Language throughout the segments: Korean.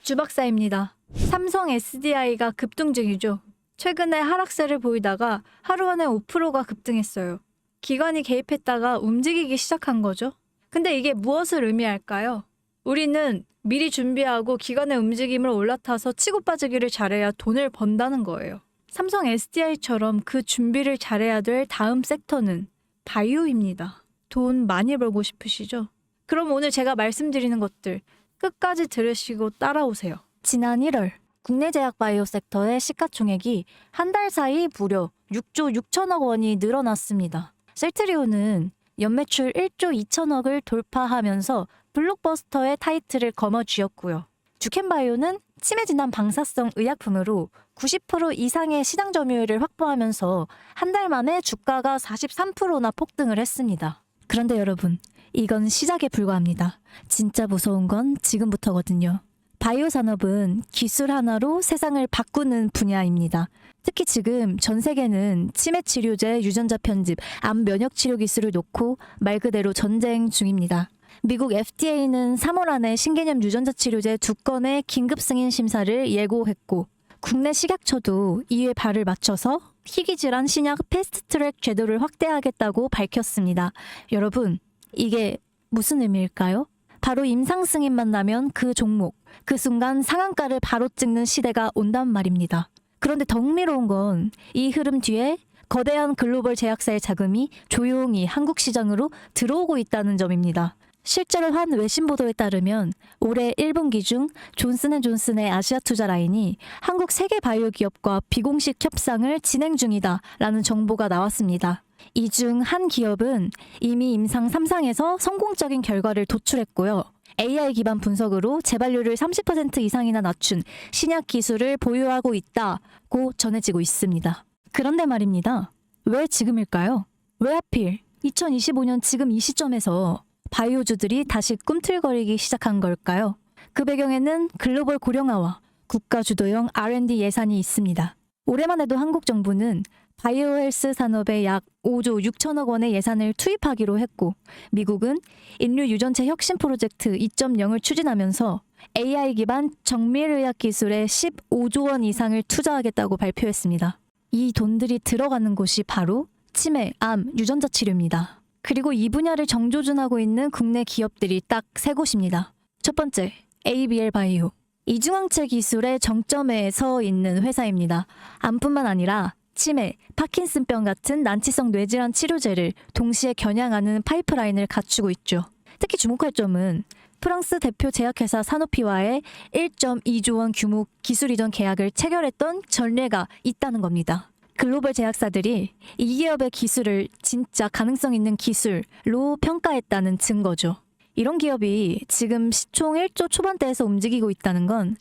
주박사입니다. 삼성 SDI가 급등 중이죠. 최근에 하락세를 보이다가 하루 만에 5%가 급등했어요. 기관이 개입했다가 움직이기 시작한 거죠. 근데 이게 무엇을 의미할까요? 우리는 미리 준비하고 기관의 움직임을 올라타서 치고 빠지기를 잘해야 돈을 번다는 거예요. 삼성 SDI처럼 그 준비를 잘해야 될 다음 섹터는 바이오입니다. 돈 많이 벌고 싶으시죠? 그럼 오늘 제가 말씀드리는 것들 끝까지 들으시고 따라오세요. 지난 1월 국내 제약 바이오 섹터의 시가총액이 한 달 사이 무려 6조 6천억 원이 늘어났습니다. 셀트리온은 연매출 1조 2천억을 돌파하면서 블록버스터의 타이틀을 거머쥐었고요. 주켄바이오는 치매 진단 방사성 의약품으로 90% 이상의 시장 점유율을 확보하면서 한 달 만에 주가가 43%나 폭등을 했습니다. 그런데 여러분, 이건 시작에 불과합니다. 진짜 무서운 건 지금부터거든요. 바이오 산업은 기술 하나로 세상을 바꾸는 분야입니다. 특히 지금 전 세계는 치매 치료제, 유전자 편집, 암 면역 치료 기술을 놓고 말 그대로 전쟁 중입니다. 미국 FDA는 3월 안에 신개념 유전자 치료제 2건의 긴급 승인 심사를 예고했고, 국내 식약처도 이에 발을 맞춰서 희귀질환 신약 패스트트랙 제도를 확대하겠다고 밝혔습니다. 여러분, 이게 무슨 의미일까요? 바로 임상 승인만 나면 그 종목, 그 순간 상한가를 바로 찍는 시대가 온단 말입니다. 그런데 더 흥미로운 건 이 흐름 뒤에 거대한 글로벌 제약사의 자금이 조용히 한국 시장으로 들어오고 있다는 점입니다. 실제로 한 외신 보도에 따르면 올해 1분기 중 존슨앤존슨의 아시아 투자 라인이 한국 세계 바이오 기업과 비공식 협상을 진행 중이다라는 정보가 나왔습니다. 이 중 한 기업은 이미 임상 3상에서 성공적인 결과를 도출했고요. AI 기반 분석으로 재발률을 30% 이상이나 낮춘 신약 기술을 보유하고 있다고 전해지고 있습니다. 그런데 말입니다. 왜 지금일까요? 왜 하필 2025년 지금 이 시점에서 바이오주들이 다시 꿈틀거리기 시작한 걸까요? 그 배경에는 글로벌 고령화와 국가 주도형 R&D 예산이 있습니다. 올해만 해도 한국 정부는 바이오 헬스 산업에 약 5조 6천억 원의 예산을 투입하기로 했고, 미국은 인류 유전체 혁신 프로젝트 2.0을 추진하면서 AI 기반 정밀의학 기술에 15조 원 이상을 투자하겠다고 발표했습니다. 이 돈들이 들어가는 곳이 바로 치매, 암, 유전자 치료입니다. 그리고 이 분야를 정조준하고 있는 국내 기업들이 딱 세 곳입니다. 첫 번째, ABL 바이오. 이중항체 기술의 정점에 서 있는 회사입니다. 암뿐만 아니라 치매, 파킨슨병 같은 난치성 뇌질환 치료제를 동시에 겨냥하는 파이프라인을 갖추고 있죠. 특히 주목할 점은 프랑스 대표 제약회사 사노피와의 1.2조 원 규모 기술 이전 계약을 체결했던 전례가 있다는 겁니다. 글로벌 제약사들이 이 기업의 기술을 진짜 가능성 있는 기술로 평가했다는 증거죠. 이런 기업이 지금 시총 1조 초반대에서 움직이고 있다는 건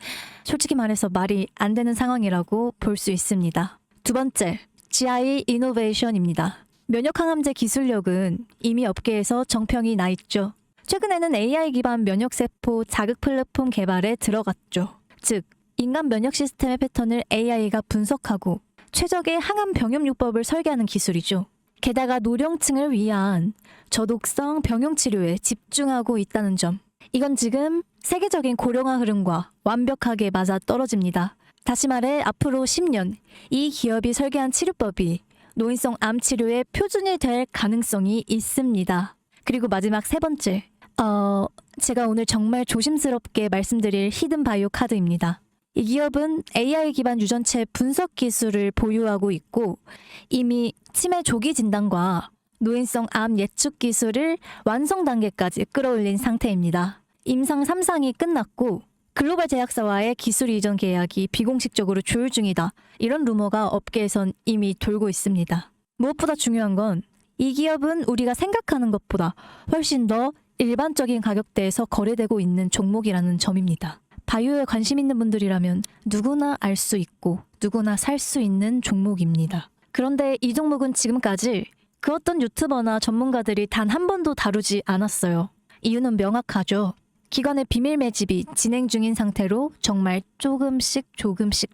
솔직히 말해서 말이 안 되는 상황이라고 볼 수 있습니다. 두 번째, GI 이노베이션입니다. 면역항암제 기술력은 이미 업계에서 정평이 나 있죠. 최근에는 AI 기반 면역세포 자극 플랫폼 개발에 들어갔죠. 즉, 인간 면역 시스템의 패턴을 AI가 분석하고 최적의 항암 병염요법을 설계하는 기술이죠. 게다가 노령층을 위한 저독성 병용 치료에 집중하고 있다는 점. 이건 지금 세계적인 고령화 흐름과 완벽하게 맞아 떨어집니다. 다시 말해 앞으로 10년 이 기업이 설계한 치료법이 노인성 암 치료의 표준이 될 가능성이 있습니다. 그리고 마지막 세 번째, 제가 오늘 정말 조심스럽게 말씀드릴 히든 바이오 카드입니다. 이 기업은 AI 기반 유전체 분석 기술을 보유하고 있고 이미 치매 조기 진단과 노인성 암 예측 기술을 완성 단계까지 끌어올린 상태입니다. 임상 3상이 끝났고 글로벌 제약사와의 기술 이전 계약이 비공식적으로 조율 중이다. 이런 루머가 업계에선 이미 돌고 있습니다. 무엇보다 중요한 건 이 기업은 우리가 생각하는 것보다 훨씬 더 일반적인 가격대에서 거래되고 있는 종목이라는 점입니다. 바이오에 관심 있는 분들이라면 누구나 알 수 있고 누구나 살 수 있는 종목입니다. 그런데 이 종목은 지금까지 그 어떤 유튜버나 전문가들이 단 한 번도 다루지 않았어요. 이유는 명확하죠. 기관의 비밀 매집이 진행 중인 상태로 정말 조금씩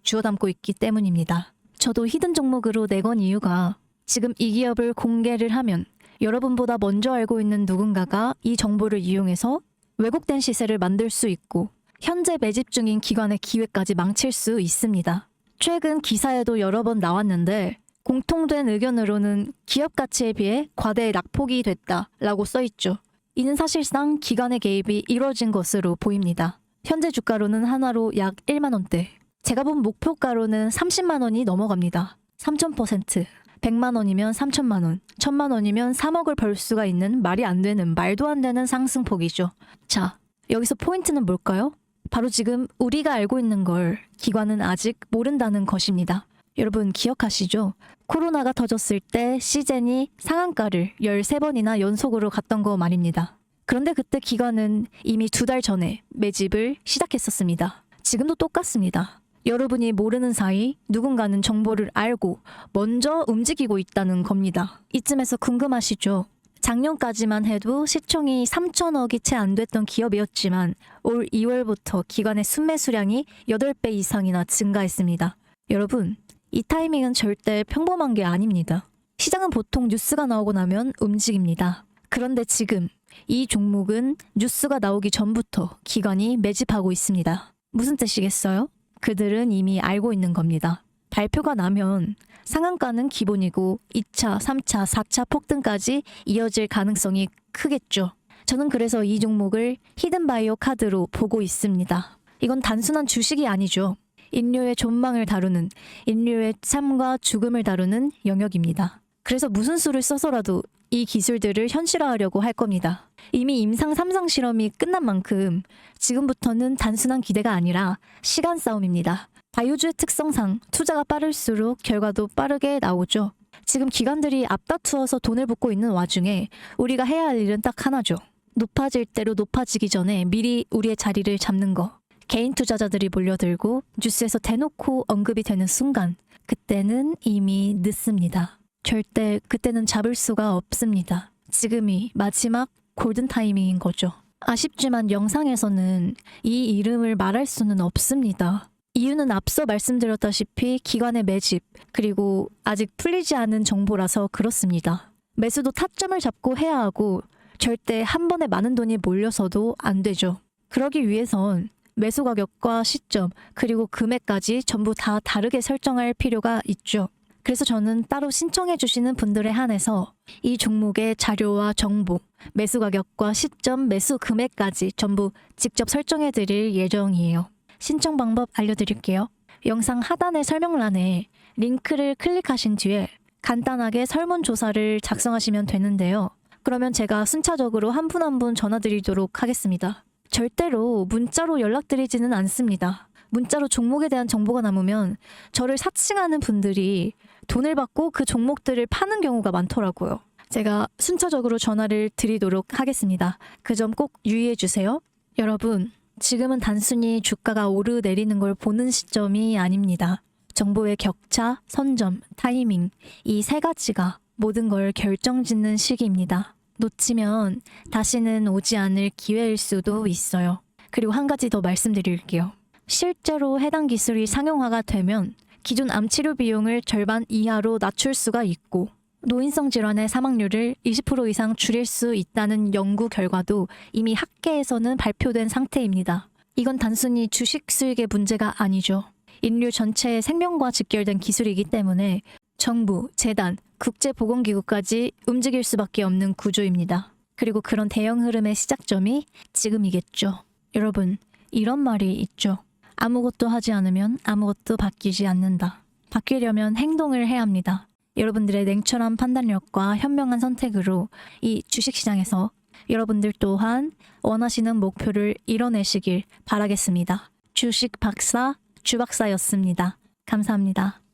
주워 담고 있기 때문입니다. 저도 히든 종목으로 내건 이유가 지금 이 기업을 공개를 하면 여러분보다 먼저 알고 있는 누군가가 이 정보를 이용해서 왜곡된 시세를 만들 수 있고 현재 매집 중인 기관의 기회까지 망칠 수 있습니다. 최근 기사에도 여러 번 나왔는데 공통된 의견으로는 기업 가치에 비해 과대 낙폭이 됐다라고 써있죠. 이는 사실상 기관의 개입이 이루어진 것으로 보입니다. 현재 주가로는 한화로 약 1만 원대. 제가 본 목표가로는 30만 원이 넘어갑니다. 3000%. 100만 원이면 3천만 원, 1000만 원이면 3억을 벌 수가 있는 말이 안 되는, 말도 안 되는 상승폭이죠. 자, 여기서 포인트는 뭘까요? 바로 지금 우리가 알고 있는 걸 기관은 아직 모른다는 것입니다. 여러분 기억하시죠? 코로나가 터졌을 때 시젠이 상한가를 13번이나 연속으로 갔던 거 말입니다. 그런데 그때 기관은 이미 2달 전에 매집을 시작했었습니다. 지금도 똑같습니다. 여러분이 모르는 사이 누군가는 정보를 알고 먼저 움직이고 있다는 겁니다. 이쯤에서 궁금하시죠? 작년까지만 해도 시총이 3천억이 채 안 됐던 기업이었지만 올 2월부터 기관의 순매수량이 8배 이상이나 증가했습니다. 여러분, 이 타이밍은 절대 평범한 게 아닙니다. 시장은 보통 뉴스가 나오고 나면 움직입니다. 그런데 지금 이 종목은 뉴스가 나오기 전부터 기관이 매집하고 있습니다. 무슨 뜻이겠어요? 그들은 이미 알고 있는 겁니다. 발표가 나면 상한가는 기본이고 2차, 3차, 4차 폭등까지 이어질 가능성이 크겠죠. 저는 그래서 이 종목을 히든바이오 카드로 보고 있습니다. 이건 단순한 주식이 아니죠. 인류의 존망을 다루는, 인류의 삶과 죽음을 다루는 영역입니다. 그래서 무슨 수를 써서라도 이 기술들을 현실화하려고 할 겁니다. 이미 임상 3상 실험이 끝난 만큼 지금부터는 단순한 기대가 아니라 시간 싸움입니다. 바이오주의 특성상 투자가 빠를수록 결과도 빠르게 나오죠. 지금 기관들이 앞다투어서 돈을 붓고 있는 와중에 우리가 해야 할 일은 딱 하나죠. 높아질 대로 높아지기 전에 미리 우리의 자리를 잡는 거. 개인 투자자들이 몰려들고 뉴스에서 대놓고 언급이 되는 순간 그때는 이미 늦습니다. 절대 그때는 잡을 수가 없습니다. 지금이 마지막 골든 타이밍인 거죠. 아쉽지만 영상에서는 이 이름을 말할 수는 없습니다. 이유는 앞서 말씀드렸다시피 기관의 매집, 그리고 아직 풀리지 않은 정보라서 그렇습니다. 매수도 타점을 잡고 해야 하고 절대 한 번에 많은 돈이 몰려서도 안 되죠. 그러기 위해선 매수 가격과 시점, 그리고 금액까지 전부 다 다르게 설정할 필요가 있죠. 그래서 저는 따로 신청해 주시는 분들에 한해서 이 종목의 자료와 정보, 매수 가격과 시점, 매수 금액까지 전부 직접 설정해 드릴 예정이에요. 신청 방법 알려드릴게요. 영상 하단의 설명란에 링크를 클릭하신 뒤에 간단하게 설문조사를 작성하시면 되는데요. 그러면 제가 순차적으로 한 분 한 분 전화드리도록 하겠습니다. 절대로 문자로 연락드리지는 않습니다. 문자로 종목에 대한 정보가 남으면 저를 사칭하는 분들이 돈을 받고 그 종목들을 파는 경우가 많더라고요. 제가 순차적으로 전화를 드리도록 하겠습니다. 그 점 꼭 유의해 주세요. 여러분, 지금은 단순히 주가가 오르내리는 걸 보는 시점이 아닙니다. 정보의 격차, 선점, 타이밍, 이 세 가지가 모든 걸 결정짓는 시기입니다. 놓치면 다시는 오지 않을 기회일 수도 있어요. 그리고 한 가지 더 말씀드릴게요. 실제로 해당 기술이 상용화가 되면 기존 암 치료 비용을 절반 이하로 낮출 수가 있고 노인성 질환의 사망률을 20% 이상 줄일 수 있다는 연구 결과도 이미 학계에서는 발표된 상태입니다. 이건 단순히 주식 수익의 문제가 아니죠. 인류 전체의 생명과 직결된 기술이기 때문에 정부, 재단, 국제보건기구까지 움직일 수밖에 없는 구조입니다. 그리고 그런 대형 흐름의 시작점이 지금이겠죠. 여러분, 이런 말이 있죠. 아무것도 하지 않으면 아무것도 바뀌지 않는다. 바뀌려면 행동을 해야 합니다. 여러분들의 냉철한 판단력과 현명한 선택으로 이 주식시장에서 여러분들 또한 원하시는 목표를 이뤄내시길 바라겠습니다. 주식 박사, 주박사였습니다. 감사합니다.